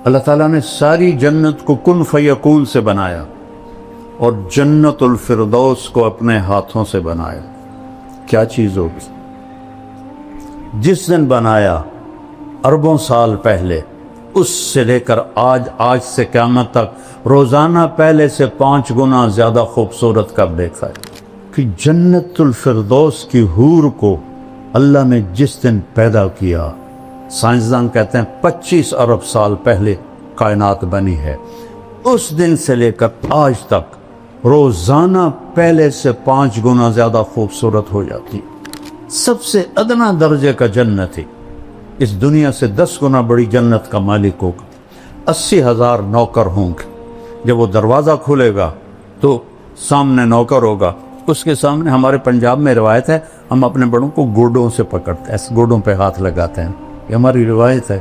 اللہ تعالیٰ نے ساری جنت کو کن فیکون سے بنایا اور جنت الفردوس کو اپنے ہاتھوں سے بنایا. کیا چیز ہوگی؟ جس دن بنایا اربوں سال پہلے، اس سے لے کر آج سے قیامت تک روزانہ پہلے سے 5 گنا زیادہ خوبصورت کر دیکھا ہے کہ جنت الفردوس کی حور کو اللہ نے جس دن پیدا کیا، سائنسدان کہتے ہیں 25 ارب سال پہلے کائنات بنی ہے، اس دن سے لے کر آج تک روزانہ پہلے سے 5 گنا زیادہ خوبصورت ہو جاتی. سب سے ادنا درجے کا جنت ہے، اس دنیا سے 10 گنا بڑی جنت کا مالک ہوگا. 80,000 نوکر ہوں گے. جب وہ دروازہ کھلے گا تو سامنے نوکر ہوگا، اس کے سامنے ہمارے پنجاب میں روایت ہے ہم اپنے بڑوں کو گوڈوں سے پکڑتے ہیں، ایسے گوڈوں پہ ہاتھ لگاتے ہیں، یہ ہماری روایت ہے.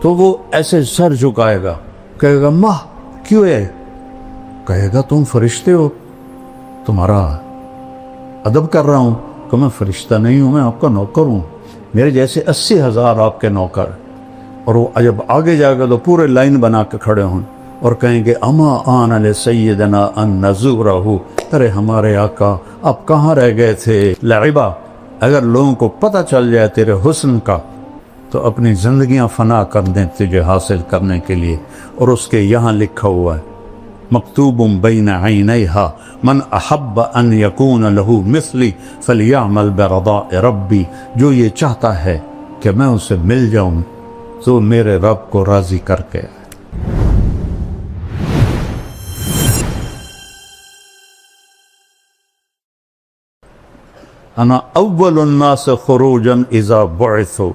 تو وہ ایسے سر جھکائے گا، کہے گا ماں کیوں ہے؟ کہے گا تم فرشتے ہو، تمہارا ادب کر رہا ہوں. کہ میں فرشتہ نہیں ہوں، میں آپ کا نوکر ہوں، میرے جیسے 80,000 آپ کے نوکر. اور وہ جب آگے جائے گا تو پورے لائن بنا کے کھڑے ہوں اور کہیں گے اما آن علی سیدنا ان نزورہ، ارے ہمارے آقا آپ کہاں رہ گئے تھے؟ لعبہ، اگر لوگوں کو پتہ چل جائے تیرے حسن کا تو اپنی زندگیاں فنا کر دیں تجھے حاصل کرنے کے لیے. اور اس کے یہاں لکھا ہوا ہے مکتوب بین عینیہا من احب ان یکون لہ مثلی فلیعمل برضاء ربی، جو یہ چاہتا ہے کہ میں اسے مل جاؤں تو میرے رب کو راضی کر کے. انا اول الناس خروجا اذا بعثوا،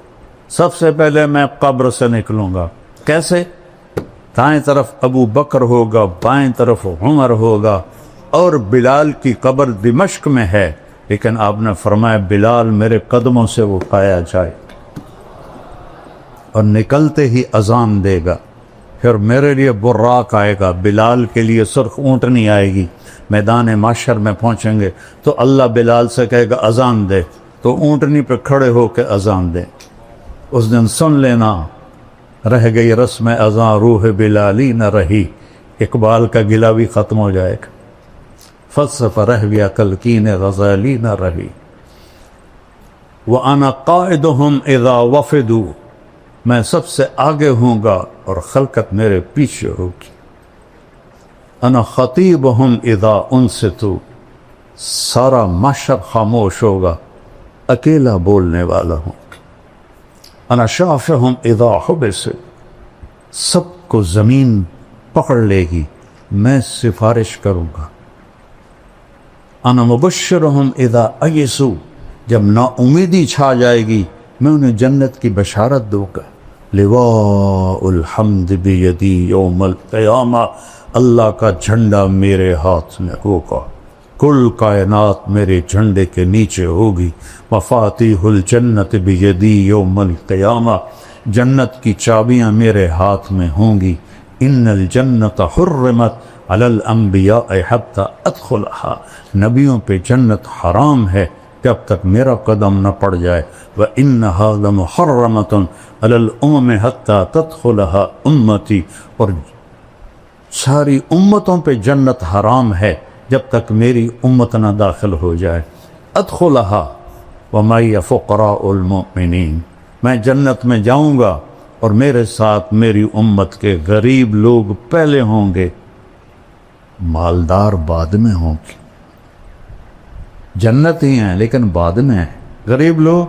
سب سے پہلے میں قبر سے نکلوں گا. کیسے؟ دائیں طرف ابو بکر ہوگا، بائیں طرف عمر ہوگا، اور بلال کی قبر دمشق میں ہے، لیکن آپ نے فرمایا بلال میرے قدموں سے اٹھایا جائے. اور نکلتے ہی اذان دے گا. پھر میرے لیے براق آئے گا، بلال کے لیے سرخ اونٹنی آئے گی. میدان معشر میں پہنچیں گے تو اللہ بلال سے کہے گا اذان دے، تو اونٹنی پہ کھڑے ہو کے اذان دے. اس دن سن لینا، رہ گئی رسم اذان روح بلالی نہ رہی. اقبال کا گلہ بھی ختم ہو جائے گا. فلسفہ رہ گیا کلکین غزالی نہ رہی. وَأَنَا قَائِدُهُمْ إِذَا وَفِدُوا، میں سب سے آگے ہوں گا اور خلقت میرے پیچھے ہوگی. انا خطیبہم اذا انصتوا، سارا معاشر خاموش ہوگا، اکیلا بولنے والا ہوں. انا شافہم اذا حبسوا، سب کو زمین پکڑ لے گی، میں سفارش کروں گا. انا مبشرہم اذا ایسوا، جب نا امیدی چھا جائے گی میں انہیں جنت کی بشارت دوں گا. لواء الحمد بیدی یوم القیامہ، اللہ کا جھنڈا میرے ہاتھ میں ہوگا، کل کائنات میرے جھنڈے کے نیچے ہوگی. مفاتیح الجنت بیدی یوم القیامہ، جنت کی چابیاں میرے ہاتھ میں ہوں گی. ان الجنت حرمت علی الانبیاء حتی ادخلہا، نبیوں پہ جنت حرام ہے جب تک میرا قدم نہ پڑ جائے. وَإِنَّهَا لَمُحَرَّمَةٌ عَلَى الْأُمَمِ حَتَّى تَدْخُلَهَا أُمَّتِي، اور ساری امتوں پہ جنت حرام ہے جب تک میری امت نہ داخل ہو جائے. ادخلها وَمَعِيَ فُقَرَاءُ الْمُؤْمِنِينَ، میں جنت میں جاؤں گا اور میرے ساتھ میری امت کے غریب لوگ پہلے ہوں گے، مالدار بعد میں ہوں گے. جنت ہی ہیں لیکن بعد میں ہیں، غریب لوگ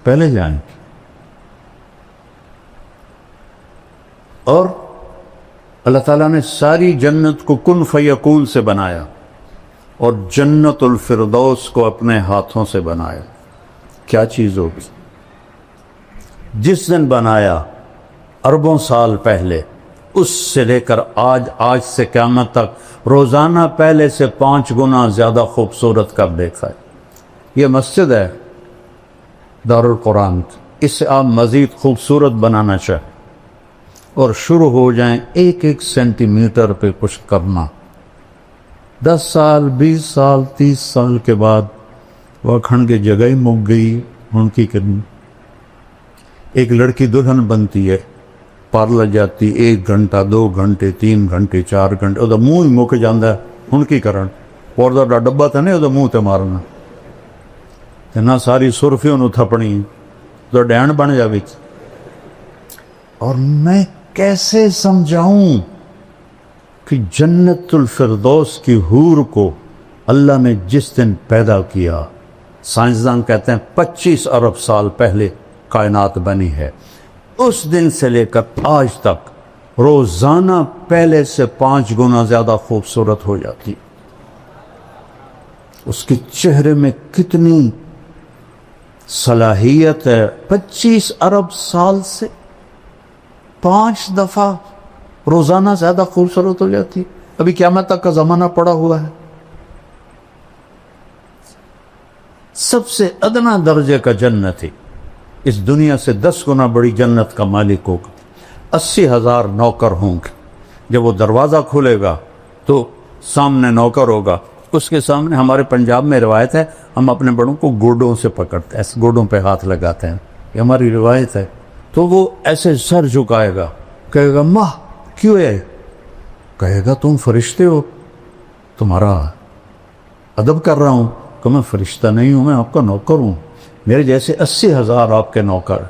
پہلے جائیں گے. اور اللہ تعالیٰ نے ساری جنت کو کن فیکون سے بنایا اور جنت الفردوس کو اپنے ہاتھوں سے بنایا. کیا چیز ہوگی؟ جس دن بنایا اربوں سال پہلے، اس سے لے کر آج سے قیامت تک روزانہ پہلے سے 5 گنا زیادہ خوبصورت کر دیکھا ہے. یہ مسجد ہے دارالقرآن، اس سے آپ مزید خوبصورت بنانا چاہیں اور شروع ہو جائیں 1 سینٹی میٹر پہ کچھ کرنا. 10 سال 20 سال 30 سال کے بعد وہ کھڑ کے جگہ ہی مک گئی ان کی کرنی. ایک لڑکی دلہن بنتی ہے پر لگ جاتی 1 گھنٹہ 2 گھنٹے 3 گھنٹے 4 گھنٹے وہ منہ ہی مک جاتا ہے ہن کی کرن اور دا ڈبا تو نہیں وہ منہ تے مارنا تے نہ ساری سرفی انہوں تھپنی تو ڈین بن جاوی اور میں کیسے سمجھاؤں کہ جنت الفردوس کی حور کو اللہ نے جس دن پیدا کیا سائنسدان کہتے ہیں 25 ارب سال پہلے کائنات بنی ہے اس دن سے لے کر آج تک روزانہ پہلے سے 5 گنا زیادہ خوبصورت ہو جاتی اس کے چہرے میں کتنی صلاحیت ہے 25 ارب سال سے 5 دفعہ روزانہ زیادہ خوبصورت ہو جاتی ابھی قیامت تک کا زمانہ پڑا ہوا ہے سب سے ادنا درجے کا جنت ہے اس دنیا سے 10 گنا بڑی جنت کا مالک ہوگا 80,000 نوکر ہوں گے جب وہ دروازہ کھولے گا تو سامنے نوکر ہوگا اس کے سامنے ہمارے پنجاب میں روایت ہے ہم اپنے بڑوں کو گوڈوں سے پکڑتے ہیں ایسے گوڈوں پہ ہاتھ لگاتے ہیں یہ ہماری روایت ہے تو وہ ایسے سر جھکائے گا کہے گا ماں کیوں ہے کہے گا تم فرشتے ہو تمہارا ادب کر رہا ہوں کہ میں فرشتہ نہیں ہوں میں آپ کا نوکر ہوں میرے جیسے 80,000 آپ کے نوکر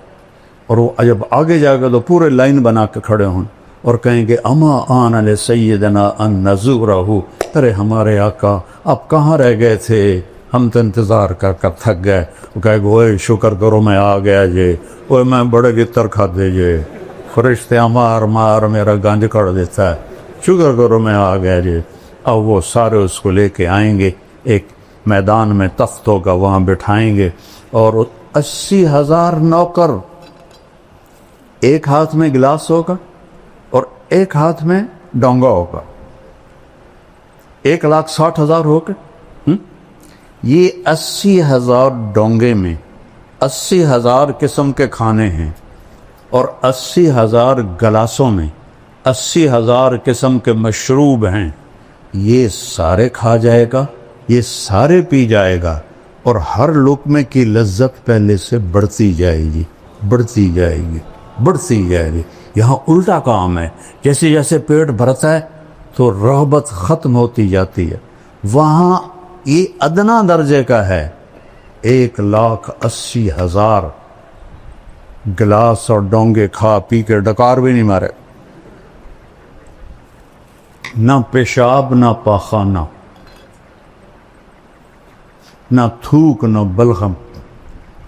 اور وہ جب آگے جائے گا تو پورے لائن بنا کے کھڑے ہوں اور کہیں گے اما آن علی سیدنا ان نزورہ ارے ہمارے آقا آپ کہاں رہ گئے تھے ہم تو انتظار کر کر تھک گئے وہ کہے گا اوے شکر کرو میں آ گیا جے اوے میں بڑے گتر کھا دے جے فرشتے مار مار میرا گنج کر دیتا ہے شکر کرو میں آ گیا جے اب وہ سارے اس کو لے کے آئیں گے ایک میدان میں تخت ہوگا وہاں بٹھائیں گے اور 80,000 نوکر ایک ہاتھ میں گلاس ہوگا اور ایک ہاتھ میں ڈونگا ہوگا 1,60,000 ہوگا یہ 80,000 ڈونگے میں 80,000 قسم کے کھانے ہیں اور 80,000 گلاسوں میں 80,000 قسم کے مشروب ہیں یہ سارے کھا جائے گا یہ سارے پی جائے گا اور ہر لقمے کی لذت پہلے سے بڑھتی جائے گی بڑھتی جائے گی بڑھتی جائے گی یہاں الٹا کام ہے جیسے جیسے پیٹ بھرتا ہے تو رغبت ختم ہوتی جاتی ہے وہاں یہ ادنا درجے کا ہے 1,80,000 گلاس اور ڈونگے کھا پی کے ڈکار بھی نہیں مارے نہ پیشاب نہ پاخانہ نہ تھوک نہ بلغم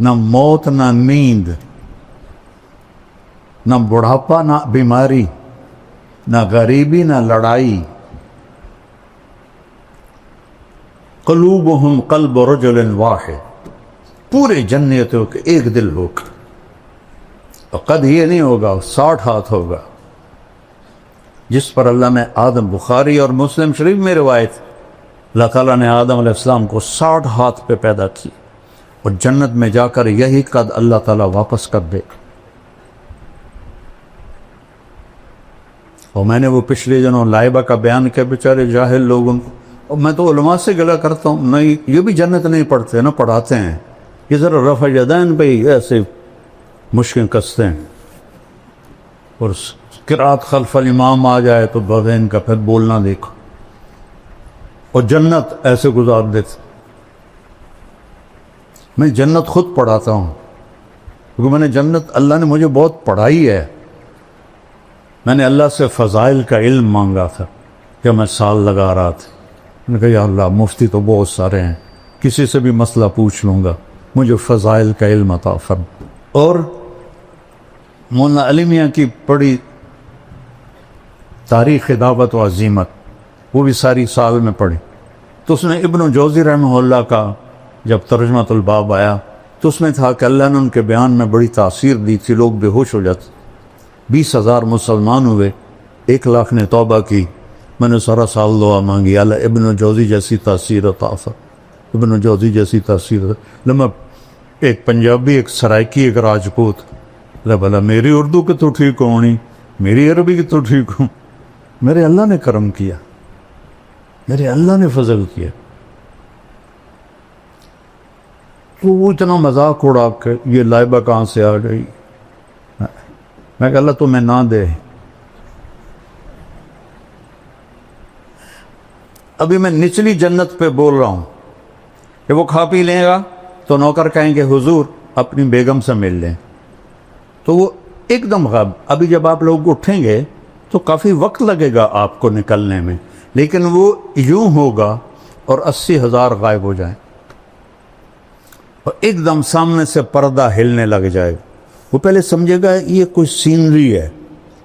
نہ موت نہ نیند نہ بڑھاپا نہ بیماری نہ غریبی نہ لڑائی قلوبہم قلب رجل واحد پورے جنتوں کے ایک دل ہوگا اور قد یہ نہیں ہوگا 60 ہاتھ ہوگا جس پر اللہ نے آدم بخاری اور مسلم شریف میں روایت اللہ تعالیٰ نے آدم علیہ السلام کو 60 ہاتھ پہ پیدا کی اور جنت میں جا کر یہی قد اللہ تعالیٰ واپس کر دے اور میں نے وہ پچھلے دنوں لائبہ کا بیان کیا بیچارے جاہل لوگوں کو اور میں تو علماء سے گلہ کرتا ہوں نہیں یہ بھی جنت نہیں پڑھتے نہ پڑھاتے ہیں یہ ذرا رفع یدین پہ ایسے مشکل کستے ہیں اور قرات خلف الامام آ جائے تو بغین کا پھر بولنا دیکھو اور جنت ایسے گزار دیتے میں جنت خود پڑھاتا ہوں کیونکہ میں نے جنت اللہ نے مجھے بہت پڑھائی ہے میں نے اللہ سے فضائل کا علم مانگا تھا کہ میں سال لگا رہا تھا میں نے کہا یا اللہ مفتی تو بہت سارے ہیں کسی سے بھی مسئلہ پوچھ لوں گا مجھے فضائل کا علم عطا فرما اور مولانا علی میاں کی پڑھی تاریخ دعوت و عزیمت وہ بھی ساری سال میں پڑھی تو اس نے ابن جوزی رحمہ اللہ کا جب ترجمۃ الباب آیا تو اس میں تھا کہ اللہ نے ان کے بیان میں بڑی تاثیر دی تھی لوگ بے ہوش ہو جاتے 20,000 مسلمان ہوئے 1,00,000 نے توبہ کی میں نے سارا سال دعا مانگی اللہ ابن جوزی جیسی تاثیر عطا فرما ابن جوزی جیسی تاثیر لما ایک پنجابی ایک سرائکی ایک راجپوت بھلا میری اردو کی تو ٹھیک ہونی میری عربی کی تو ٹھیک ہوں میرے اللہ نے کرم کیا میرے اللہ نے فضل کیا تو وہ اتنا مذاق اڑا کہ یہ لائبہ کہاں سے آ گئی میں کہ اللہ تمہیں نہ دے. ابھی میں نچلی جنت پہ بول رہا ہوں کہ وہ کھا پی لے گا تو نوکر کہیں گے حضور اپنی بیگم سے مل لیں, تو وہ ایک دم غائب. ابھی جب آپ لوگ اٹھیں گے تو کافی وقت لگے گا آپ کو نکلنے میں, لیکن وہ یوں ہوگا اور 80,000 غائب ہو جائیں اور ایک دم سامنے سے پردہ ہلنے لگ جائے گا. وہ پہلے سمجھے گا یہ کوئی سینری ہے,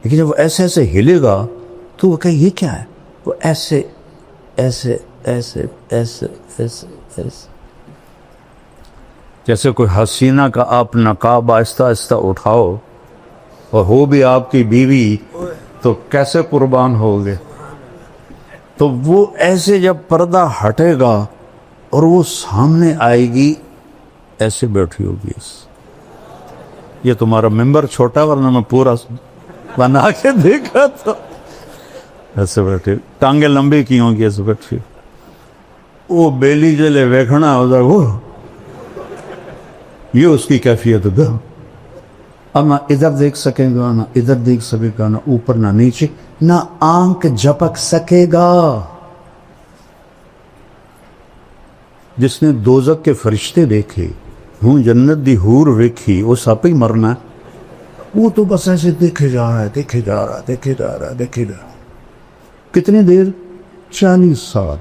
لیکن جب وہ ایسے ایسے ہلے گا تو وہ کہے یہ کیا ہے, وہ ایسے ایسے ایسے ایسے ایسے ایسے, جیسے کوئی حسینہ کا آپ نقاب آہستہ آہستہ اٹھاؤ اور ہو بھی آپ کی بیوی تو کیسے قربان ہوگے. تو وہ ایسے جب پردہ ہٹے گا اور وہ سامنے آئے گی ایسے بیٹھی ہوگی. یہ تمہارا ممبر چھوٹا ورنہ میں پورا بنا کے دیکھا تو ایسے بیٹھی, ٹانگیں لمبی کی ہوں گی ایسے بیٹھی. وہ بیلی جلے ویکھنا ہو جائے وہ یہ اس کی کیفیت ہے. اب نہ ادھر دیکھ سکے گا نہ ادھر دیکھ سکے گا, نہ اوپر نہ نیچے, نہ آنکھ جھپک سکے گا. جس نے دوزخ کے فرشتے دیکھے, ہوں جنت دی حور ویکھی, وہ سب ہی مرنا ہے. وہ تو بس ایسے دیکھے جا رہا ہے, دیکھے جا رہا ہے, دیکھے جا رہا ہے, دیکھے جا رہا ہے. کتنی دیر؟ 40 سال.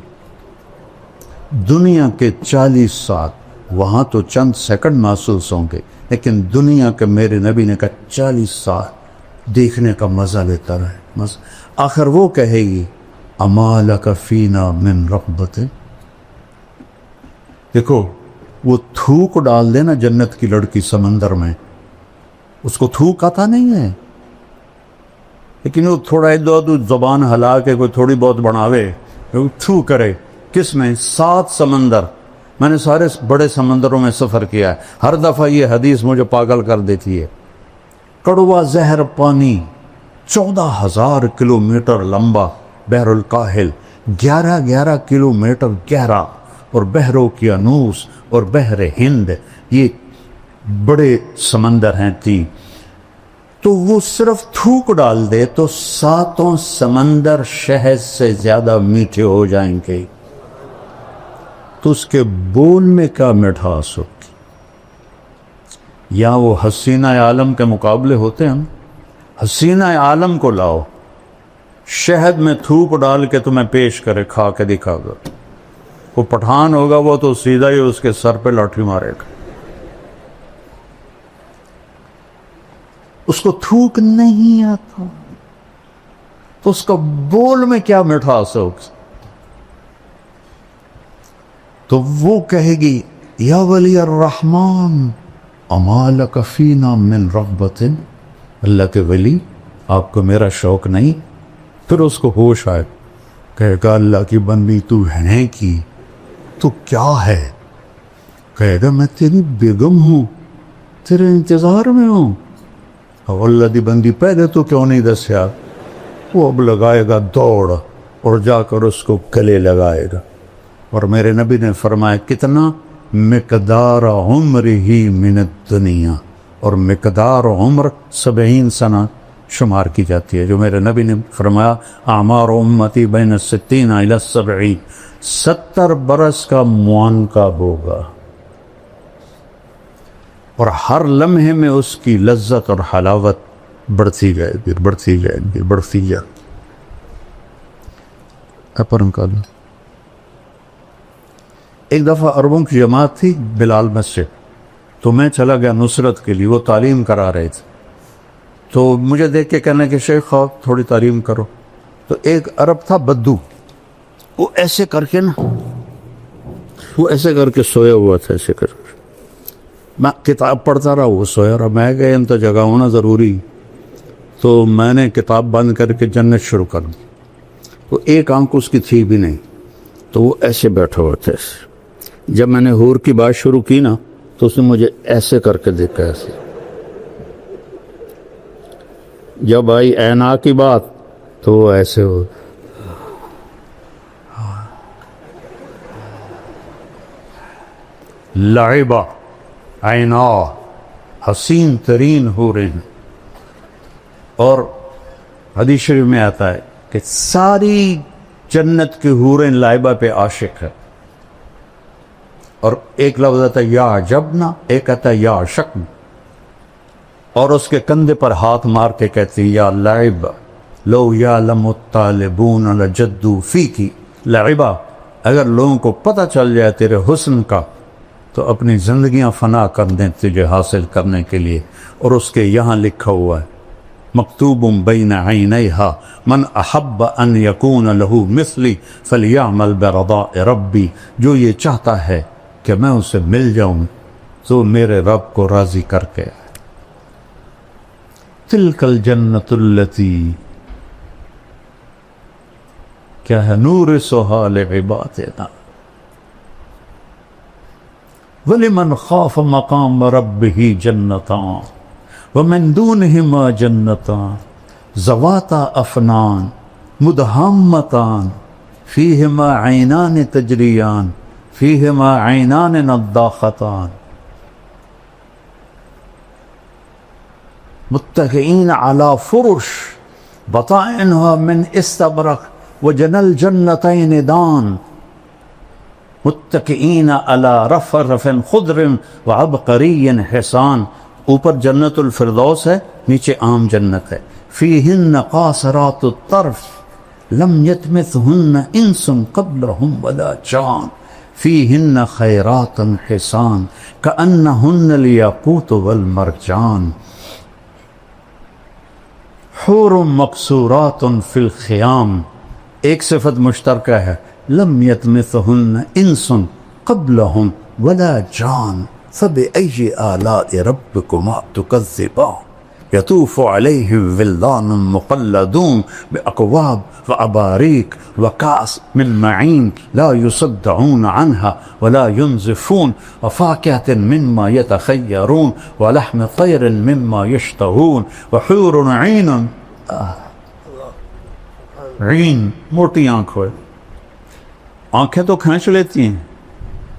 دنیا کے 40 سال. وہاں تو چند سیکنڈ محسوس ہوں گے, لیکن دنیا کے میرے نبی نے کہا 40 سال دیکھنے کا مزہ لیتا رہے. آخر وہ کہے گی اما لک فینا من رغبت. دیکھو وہ تھوک ڈال دے نا جنت کی لڑکی سمندر میں, اس کو تھوک آتا نہیں ہے, لیکن وہ تھوڑا ادھر زبان ہلا کے کوئی تھوڑی بہت بڑھاوے, تھو کرے. کس میں؟ 7 سمندر. میں نے سارے بڑے سمندروں میں سفر کیا ہے, ہر دفعہ یہ حدیث مجھے پاگل کر دیتی ہے. کڑوا زہر پانی 14,000 کلومیٹر لمبا بحر الکاہل, 11 کلومیٹر گہرا, اور بحر اوقیانوس اور بحر ہند, یہ بڑے سمندر ہیں 3. تو وہ صرف تھوک ڈال دے تو 7 سمندر شہد سے زیادہ میٹھے ہو جائیں گے. تو اس کے بول میں کیا مٹھاس ہوگی. یا وہ حسینہ عالم کے مقابلے ہوتے ہیں. حسینہ عالم کو لاؤ, شہد میں تھوک ڈال کے تمہیں پیش کرے, کھا کے دکھا گا. وہ پٹھان ہوگا وہ تو سیدھا ہی اس کے سر پہ لاٹھی مارے گا. اس کو تھوک نہیں آتا تو اس کا بول میں کیا مٹھاس ہوگی. تو وہ کہے گی یا ولی الرحمن اما لک فینا من رغبت. اللہ کے ولی آپ کو میرا شوق نہیں. پھر اس کو ہوش آئے, کہے گا اللہ کی بندی تو ہے کی, تو کیا ہے؟ کہے گا میں تیری بیگم ہوں, تیرے انتظار میں ہوں. اللہ دی بندی پہلے تو کیوں نہیں دسیا؟ وہ اب لگائے گا دوڑ اور جا کر اس کو گلے لگائے گا. اور میرے نبی نے فرمایا کتنا؟ مقدار عمر ہی من الدنیا, اور مقدار عمر 70 سنہ شمار کی جاتی ہے. جو میرے نبی نے فرمایا اعمار امتی بین 60 الی 70, 70 برس کا معانقہ ہوگا, اور ہر لمحے میں اس کی لذت اور حلاوت بڑھتی جائے گی, بڑھتی جائے گی, بڑھتی جائے گی. اپرم کا ایک دفعہ عربوں کی جماعت تھی بلال مسجد, تو میں چلا گیا نصرت کے لیے. وہ تعلیم کرا رہے تھے, تو مجھے دیکھ کے کہنے کہ شیخ آپ تھوڑی تعلیم کرو. تو ایک عرب تھا بدو, وہ ایسے کر کے نا, وہ ایسے کر کے سویا ہوا تھا, ایسے کر کے. میں کتاب پڑھتا رہا, وہ سویا رہا. میں کہ ان تو جگہ ہونا ضروری, تو میں نے کتاب بند کر کے جنت شروع کر دی. تو ایک آنکھ اس کی تھی بھی نہیں, تو وہ ایسے بیٹھا ہوا تھا. جب میں نے حور کی بات شروع کی نا, تو اس نے مجھے ایسے کر کے دیکھا, ایسے. جب آئی اینا کی بات تو وہ ایسے ہو. لعبہ عینا, حسین ترین ہو رہے ہیں. اور حدیث شریف میں آتا ہے کہ ساری جنت کی حوریں لائبہ پہ عاشق ہے، اور ایک لفظ آتا ہے یا عجبنا، ایک آتا ہے یا عشقنا، اور اس کے کندھے پر ہاتھ مار کے کہتی یا لعبہ لو یعلم الطالبون لجدوا فیکی لعبہ، اگر لوگوں کو پتہ چل جائے تیرے حسن کا تو اپنی زندگیاں فنا کر دیں تجھے حاصل کرنے کے لیے۔ اور اس کے یہاں لکھا ہوا ہے مکتوب بین عینیہا من احب ان یکون لہ مثلی فلیعمل برضاء ربی، جو یہ چاہتا ہے کہ میں اسے مل جاؤں تو میرے رب کو راضی کر کے۔ تلک الجنت التی، کیا ہے، نورثھا لعبادنا وَلِمَنْ خَافَ مَقَامَ رَبِّهِ جَنَّتَانِ وَمِن دُونِهِمَا جَنَّتَانِ ذَوَاتَا أَفْنَانٍ مُدْهَامَّتَانِ فِيهِمَا عَيْنَانِ تَجْرِيَانِ فِيهِمَا عَيْنَانِ نَضَّاخَتَانِ مُتَّكِئِينَ عَلَى فُرُشٍ بَطَائِنُهَا مِنْ إِسْتَبْرَقٍ وَجَنَى الْجَنَّتَيْنِ دَانٍ متکئین علی رفرف خضر وعبقری حسان، اوپر جنت الفردوس ہے، نیچے عام جنت ہے۔ فیہن قاصرات الطرف لم یطمثہن انس قبلہم ولا جان فیہن خیرات حسان کأنہن الیاقوت والمرجان حور مقصورات فی الخیام، ایک صفت مشترکہ ہے، لم یطمثہن انس قبلہم ولا جان فبأی آلاء ربکما تکذبان یطوف علیہم ولدان مخلدون بأکواب واباریک وکأس من معین لا یصدعون عنہا ولا ینزفون وفاکہۃ مما یتخیرون ولحم طیر مما یشتہون وحور عین، عین موٹی آنکھ ہوئے، آنکھیں تو کھینچ لیتی ہیں،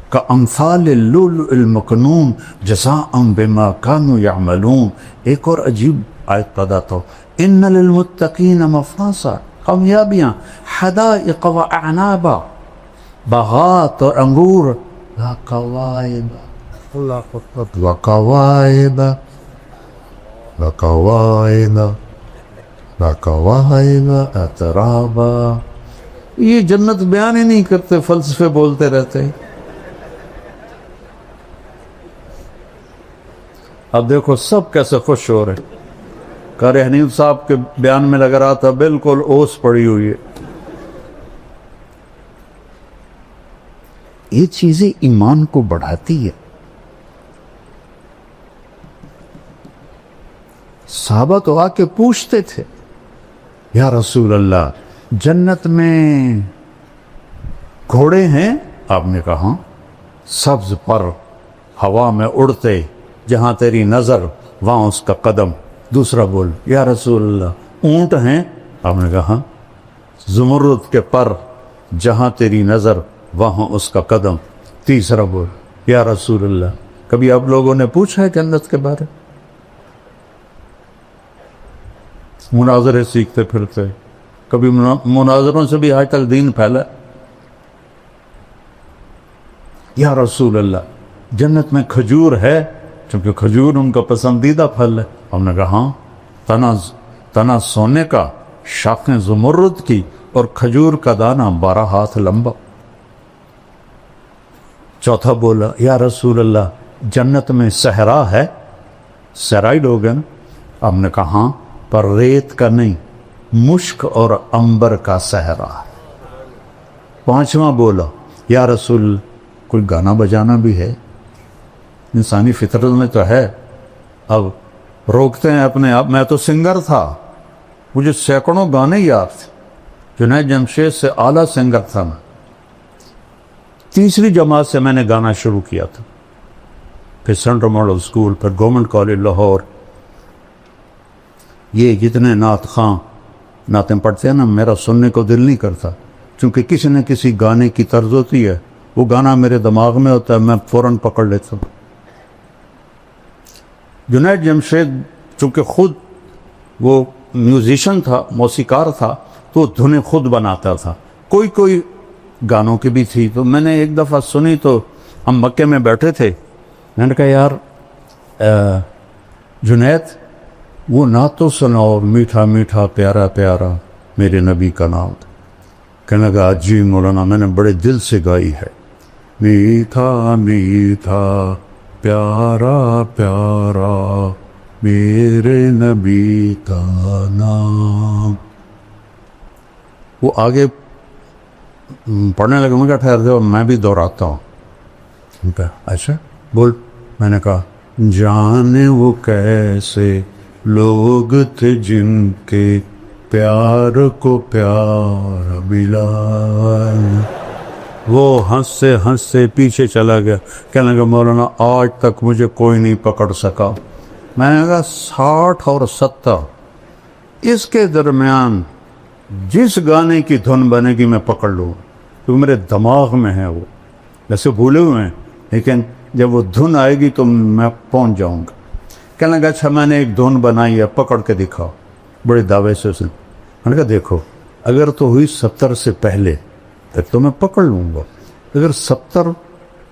کامثال اللؤلؤ المکنون جزاء بما كانوا يعملون۔ ایک اور عجیب آیت پیدا تو ان للمتقین مفازا، کامیابیاں، حدائق و اعنابا، باغات اور انگور، وکواعب اترابا۔ یہ جنت بیان ہی نہیں کرتے، فلسفے بولتے رہتے۔ اب دیکھو سب کیسے خوش ہو رہے۔ قاری حنیف صاحب کے بیان میں لگ رہا تھا بالکل اوس پڑی ہوئی ہے۔ یہ چیزیں ایمان کو بڑھاتی ہے۔ صحابہ تو آ کے پوچھتے تھے یا رسول اللہ جنت میں گھوڑے ہیں؟ آپ نے کہا سبز پر ہوا میں اڑتے، جہاں تیری نظر وہاں اس کا قدم۔ دوسرا بول یا رسول اللہ اونٹ ہیں؟ آپ نے کہا زمرد کے پر، جہاں تیری نظر وہاں اس کا قدم۔ تیسرا بول یا رسول اللہ کبھی آپ لوگوں نے پوچھا ہے جنت کے بارے؟ مناظرے سیکھتے پھرتے، کبھی مناظروں سے بھی آج تک دین پھیلا۔ یا رسول اللہ جنت میں کھجور ہے؟ چونکہ کھجور ان کا پسندیدہ پھل ہے۔ ہم نے کہا ہاں، تنا سونے کا، شاخیں زمرد کی، اور کھجور کا دانہ 12 ہاتھ لمبا۔ چوتھا بولا یا رسول اللہ جنت میں صحرا ہے؟ صحرائی لوگ ہیں نا؟ ہم نے کہا ہاں، پر ریت کا نہیں، مشک اور عنبر کا صحرا ہے۔ پانچواں بولا یا رسول کوئی گانا بجانا بھی ہے؟ انسانی فطرت میں تو ہے۔ اب روکتے ہیں اپنے آپ۔ میں تو سنگر تھا، مجھے سینکڑوں گانے یاد تھے، جنید جمشید سے اعلیٰ سنگر تھا میں۔ تیسری جماعت سے میں نے گانا شروع کیا تھا، پھر سینٹرل ماڈل اسکول، پھر گورنمنٹ کالج لاہور۔ یہ جتنے نعت خواں نعتیں پڑھتے ہیں نا، میرا سننے کو دل نہیں کرتا، چونکہ کسی نہ کسی گانے کی طرز ہوتی ہے، وہ گانا میرے دماغ میں ہوتا ہے، میں فوراً پکڑ لیتا ہوں۔ جنید جمشید چونکہ خود وہ میوزیشین تھا، موسیقار تھا، تو دھنیں خود بناتا تھا، کوئی گانوں کی بھی تھی. تو میں نے ایک دفعہ سنی تو ہم مکے میں بیٹھے تھے، میں نے کہا یار جنید وہ نعت تو سناؤ، میٹھا میٹھا پیارا پیارا میرے نبی کا نام. کہنے لگا جی مولانا میں نے بڑے دل سے گائی ہے، میٹھا میٹھا پیارا پیارا میرے نبی کا نام. وہ آگے پڑھنے لگے، میں کہا ٹھہر جاؤ میں بھی دہراتا ہوں. اچھا بول. میں نے کہا جانے وہ کیسے لوگ تھے جن کے پیار کو پیار ملا. وہ ہنستے ہنستے پیچھے چلا گیا، کہنے لگا مولانا آج تک مجھے کوئی نہیں پکڑ سکا. میں نے کہا 60 اور 70 اس کے درمیان جس گانے کی دھن بنے گی میں پکڑ لوں، کیونکہ میرے دماغ میں ہے، وہ ویسے بھولے ہوئے ہیں لیکن جب وہ دھن آئے گی تو میں پہنچ جاؤں گا. کہنے لگا اچھا میں نے ایک دھن بنائی ہے، پکڑ کے دکھاؤ. بڑے دعوے سے اس نے. میں نے کہا دیکھو اگر تو ہوئی 70 سے پہلے پھر تو میں پکڑ لوں گا، اگر 70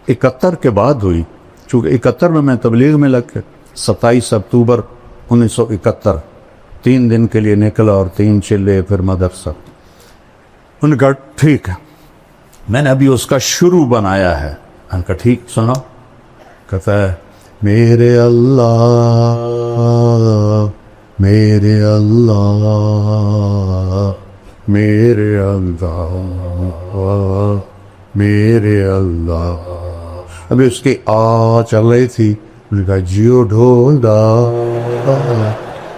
71 کے بعد ہوئی، چونکہ 71 میں تبلیغ میں لگ کے 27 اکتوبر 1971 3 دن کے لیے نکلا اور 3 چلے پھر مدرسہ. ان کا ٹھیک ہے میں نے ابھی اس کا شروع بنایا ہے. ان کا ٹھیک سنا. کہتا ہے میرے اللہ میرے اللہ میرے اللہ میرے اللہ. ابھی اس کی چل رہی تھی. انہوں نے کہا جیو ڈھولا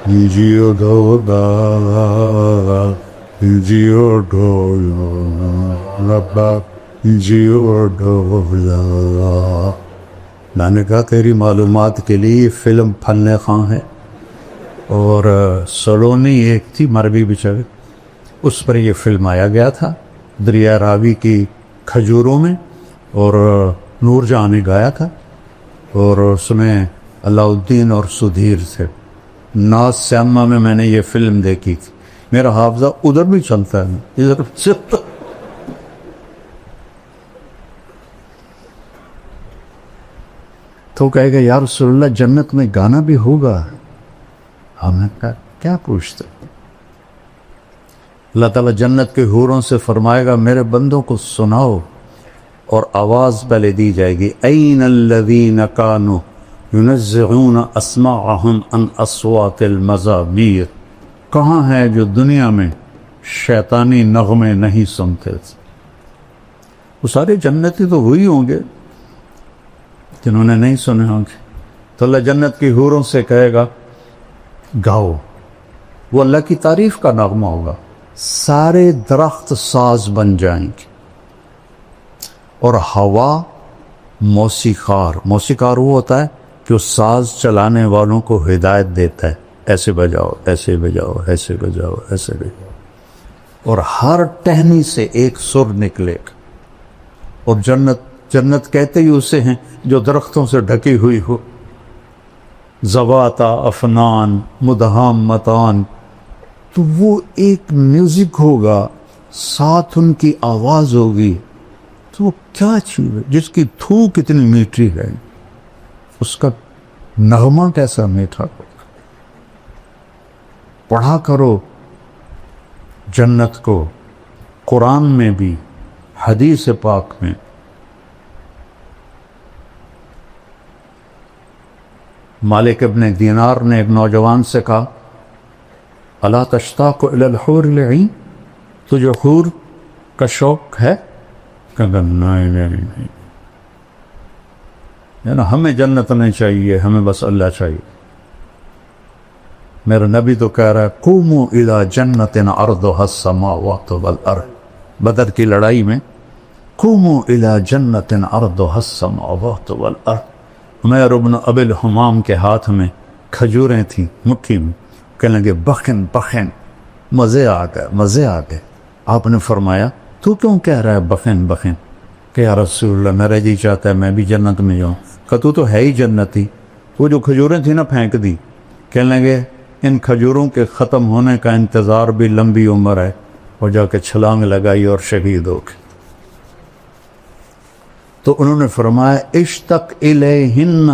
جیو ڈھولا جیو ڈھولا ربا جیو ڈھولا. میں نے کہا تیری معلومات کے لیے فلم فن خاں ہے، اور سلونی ایک تھی مروی بیچارے، اس پر یہ فلم آیا گیا تھا دریا راوی کی کھجوروں میں، اور نور جہاں نے گایا تھا، اور اس میں علاء الدین اور سدھیر تھے. ناز سیما میں نے یہ فلم دیکھی تھی. میرا حافظہ ادھر بھی چلتا ہے، ادھر چلتا. تو کہے گا یا رسول اللہ جنت میں گانا بھی ہوگا. ہم نے کہا کیا پوچھتے. اللہ تعالیٰ جنت کے حوروں سے فرمائے گا میرے بندوں کو سناؤ، اور آواز پہلے دی جائے گی این الذین کانوا ینزعون اسماعہم عن اصوات المزامیر. کہاں ہے جو دنیا میں شیطانی نغمے نہیں سنتے تھے؟ وہ سارے جنتی تو وہی ہوں گے جنہوں نے نہیں سنے ہوں گے. تو اللہ جنت کی حوروں سے کہے گا گاؤ. وہ اللہ کی تعریف کا نغمہ ہوگا. سارے درخت ساز بن جائیں گے، اور ہوا موسیقار. موسیقار وہ ہوتا ہے جو ساز چلانے والوں کو ہدایت دیتا ہے، ایسے بجاؤ ایسے بجاؤ ایسے بجاؤ ایسے بجاؤ، اور ہر ٹہنی سے ایک سر نکلے گا. اور جنت کہتے ہی اسے ہیں جو درختوں سے ڈھکی ہوئی ہو. ذواتا افنان مدہامتان. تو وہ ایک میوزک ہوگا، ساتھ ان کی آواز ہوگی. تو وہ کیا چیز ہے جس کی تھوک اتنی میٹھی ہے، اس کا نغمہ کیسا میٹھا. پڑھا کرو جنت کو، قرآن میں بھی حدیث پاک میں. مالک ابن دینار نے ایک نوجوان سے کہا الا تشتاق الی الحور العین، تجھے حور کا شوق ہے؟ کہا نہیں. ہمیں جنت نہیں چاہیے، ہمیں بس اللہ چاہیے. میرا نبی تو کہہ رہا ہے قوموا الی جنت عرضها السماوات والارض. بدر کی لڑائی میں قوموا الی جنت عرضها السماوات والارض. عمیر بن ابی الحمام کے ہاتھ میں کھجوریں تھیں مٹھی میں. کہنے لگے بخن بخن. مزے آ گئے مزے آ گئے. آپ نے فرمایا تو کیوں کہہ رہا ہے بخن بخن؟ کہ یا رسول اللہ میرا جی چاہتا ہے میں بھی جنت میں جاؤں. کہ تو ہے ہی جنتی. وہ جو کھجوریں تھیں نا پھینک دی. کہنے لگے ان کھجوروں کے ختم ہونے کا انتظار بھی لمبی عمر ہے، اور جا کے چھلانگ لگائی اور شہید ہو گئے۔ تو انہوں نے فرمایا اشتق الیہن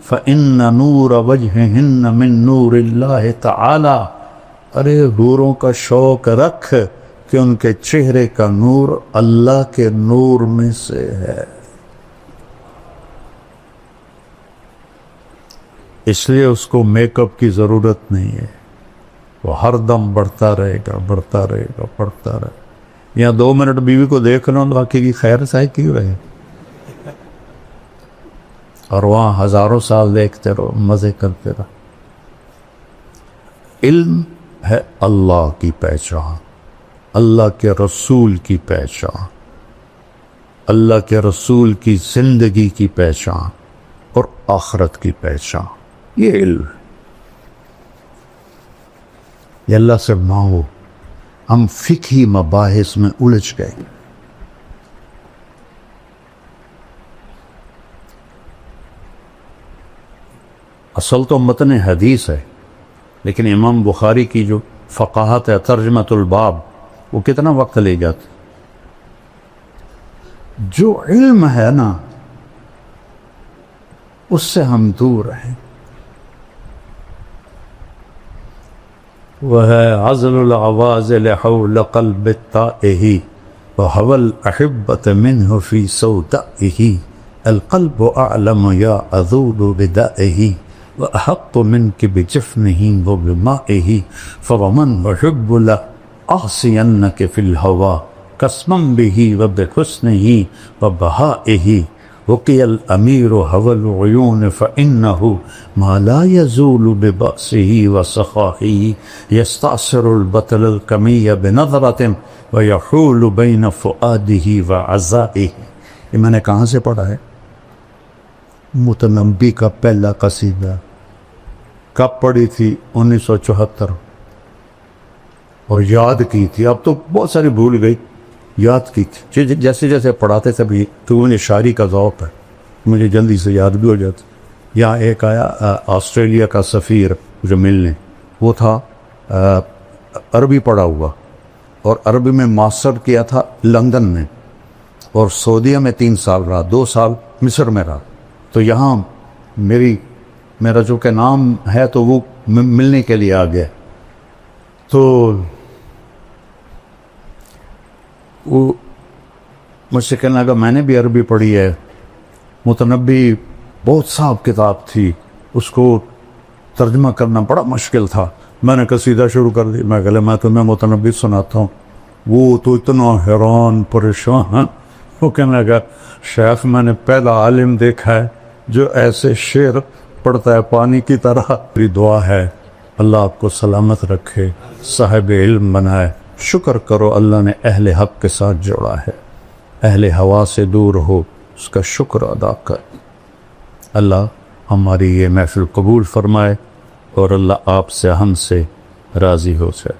فإن نور وجہہن من نور اللہ تعالی، ارے حوروں کا شوق رکھ کہ ان کے چہرے کا نور اللہ کے نور میں سے ہے۔ اس لیے اس کو میک اپ کی ضرورت نہیں ہے، وہ ہر دم بڑھتا رہے گا، بڑھتا رہے گا، بڑھتا رہے گا۔ یا 2 منٹ بیوی کو دیکھ لو باقی کی خیر سائے کیوں رہے، اور وہاں ہزاروں سال دیکھتے رہو، مزے کرتے رہو۔ علم ہے اللہ کی پہچان، اللہ کے رسول کی پہچان، اللہ کے رسول کی زندگی کی پہچان اور آخرت کی پہچان، یہ علم ہے۔ یہ اللہ سے مانگو۔ ہم فقہی مباحث میں الجھ گئے، اصل تو متن حدیث ہے، لیکن امام بخاری کی جو فقاہت ہے، ترجمۃ الباب، وہ کتنا وقت لے جاتے۔ جو علم ہے نا اس سے ہم دور ہیں، وہ ہے عزل العوازل حول قلب التائہ وهوى الأحبة منه في سودائه، القلب أعلم يا أذول بدائه وأحق منك بجفنه وبمائه، فومن أحب لأعصينك في الهوى قسما به وبحسنه وبهائه، وقي الأمير هوى العيون فإنه ما لا يزول ببأسه وسخائه، يستعصر البطل الكمي بنظرة ويحول بين فؤاده وعزائه۔ یہ میں نے کہاں سے پڑھا ہے؟ متنبی کا پہلا قصیدہ، کب پڑھی تھی؟ 1974، اور یاد کی تھی، اب تو بہت ساری بھول گئی، یاد کی تھی، جیسے جیسے پڑھاتے تھے بھی تو مجھے شاعری کا ذوق ہے، مجھے جلدی سے یاد بھی ہو جاتا۔ یہاں ایک آیا آسٹریلیا کا سفیر جو ملنے، وہ تھا عربی پڑھا ہوا، اور عربی میں ماسٹر کیا تھا لندن میں، اور سعودیہ میں 3 سال رہا، 2 سال مصر میں رہا۔ تو یہاں میرا جو کہ نام ہے تو وہ ملنے کے لیے آ گیا، تو وہ مجھ سے کہنے لگا میں نے بھی عربی پڑھی ہے، متنبی بہت صاحب کتاب تھی، اس کو ترجمہ کرنا بڑا مشکل تھا۔ میں نے قصیدہ شروع کر دی، میں کہا میں تمہیں متنبی سناتا ہوں۔ وہ تو اتنا حیران پریشان، وہ کہنے لگا شیخ میں نے پہلا عالم دیکھا ہے جو ایسے شعر پڑھتا ہے پانی کی طرح۔ میری دعا ہے اللہ آپ کو سلامت رکھے، صاحب علم بنائے۔ شکر کرو اللہ نے اہل حق کے ساتھ جوڑا ہے، اہل ہوا سے دور ہو، اس کا شکر ادا کر۔ اللہ ہماری یہ محفل قبول فرمائے، اور اللہ آپ سے ہم سے راضی ہو جائے۔